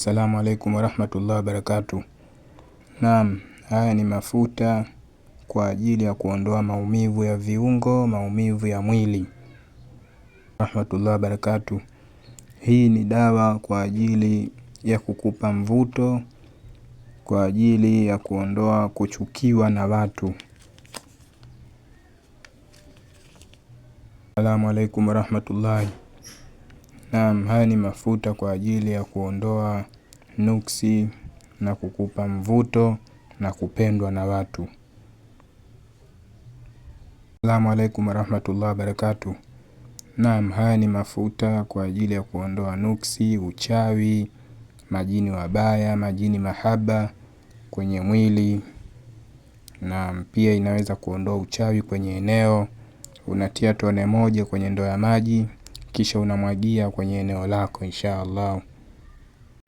Assalamu alaikum warahmatullahi wabarakatuh. Naam, haya ni mafuta kwa ajili ya kuondoa maumivu ya viungo, maumivu ya mwili. Rahmatullahi wabarakatuh. Hii ni dawa kwa ajili ya kukupa mvuto, kwa ajili ya kuondoa kuchukiwa na watu. Assalamu alaikum warahmatullahi. Naam, haya ni mafuta kwa ajili ya kuondoa nuksi na kukupa mvuto na kupendwa na watu. Assalamu alaikum warahmatullahi wabarakatuh. Naam, haya ni mafuta kwa ajili ya kuondoa nuksi, uchawi, majini wabaya, majini mahaba kwenye mwili. Naam, pia inaweza kuondoa uchawi kwenye eneo. Unatia tone moja kwenye ndoo ya maji, kisha unamwagia kwenye eneo lako inshallah.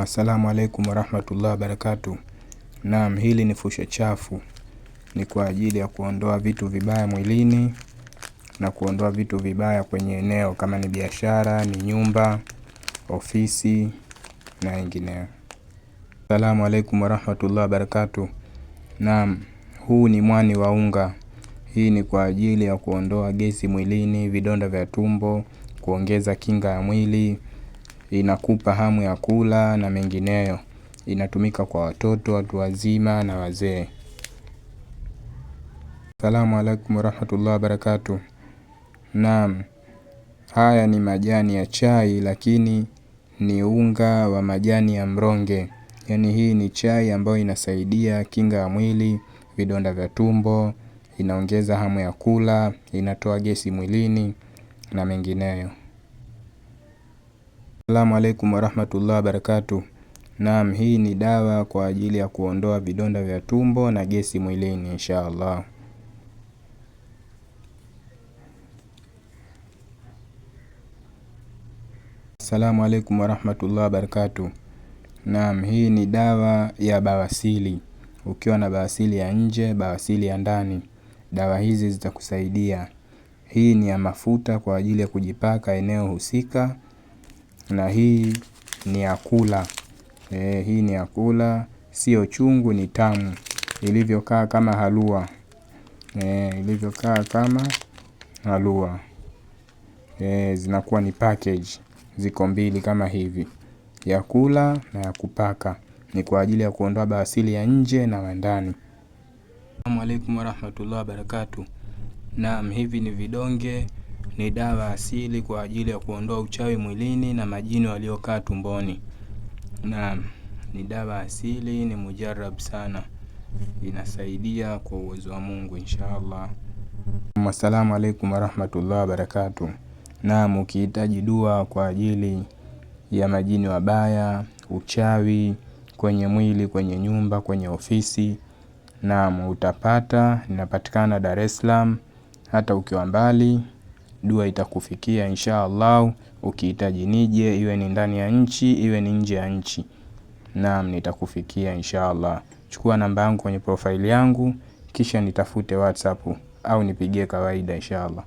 Assalamu alaikum warahmatullahi wabarakatuh. Naam, hili ni fusha chafu. Ni kwa ajili ya kuondoa vitu vibaya mwilini na kuondoa vitu vibaya kwenye eneo kama ni biashara, ni nyumba, ofisi na wengineo. Assalamu alaikum warahmatullahi wabarakatuh. Naam, huu ni mwani wa unga. Hii ni kwa ajili ya kuondoa gesi mwilini, vidonda vya tumbo, kuongeza kinga ya mwili, inakupa hamu ya kula na mengineyo. Inatumika kwa watoto, watu wazima na wazee. Assalamu alaikum warahmatullahi wabarakatuh. Naam, haya ni majani ya chai lakini ni unga wa majani ya mronge. Yani hii ni chai ambayo inasaidia kinga ya mwili, vidonda vya tumbo, inaongeza hamu ya kula, inatoa gesi mwilini na mengineyo. Assalamu alaikum warahmatullahi wabarakatuh. Naam, hii ni dawa kwa ajili ya kuondoa vidonda vya tumbo na gesi mwilini inshallah. Assalamu alaikum warahmatullahi wabarakatuh. Naam, hii ni dawa ya bawasili. Ukiwa na bawasili ya nje, bawasili ya ndani, dawa hizi zitakusaidia. Hii ni ya mafuta kwa ajili ya kujipaka eneo husika. Na hii ni ya kula. Hii ni ya kula, sio chungu, ni tamu. Ilivyokaa kama halua. Ilivyokaa kama halua. Zinakuwa ni package. Ziko mbili kama hivi, ya kula na ya kupaka. Ni kwa ajili ya kuondoa bawasili ya nje na wa ndani. Assalamu alaikum warahmatullahi wabarakatuh. Naam, hivi ni vidonge, ni dawa asili kwa ajili ya kuondoa uchawi mwilini na majini waliokaa tumboni. Naam, ni dawa asili, ni mujarab sana. Inasaidia kwa uwezo wa Mungu inshallah. Assalamu alaikum warahmatullahi wabarakatuh. Naam, ukihitaji dua kwa ajili ya majini wabaya, uchawi kwenye mwili, kwenye nyumba, kwenye ofisi, naam utapata. Ninapatikana Dar es Salaam. Hata ukiwa mbali, dua itakufikia inshallah. Ukihitaji nije, iwe ni ndani ya nchi, iwe ni nje ya nchi, naam nitakufikia inshallah. Chukua namba yangu kwenye profile yangu, kisha nitafute WhatsApp au nipigie kawaida inshallah.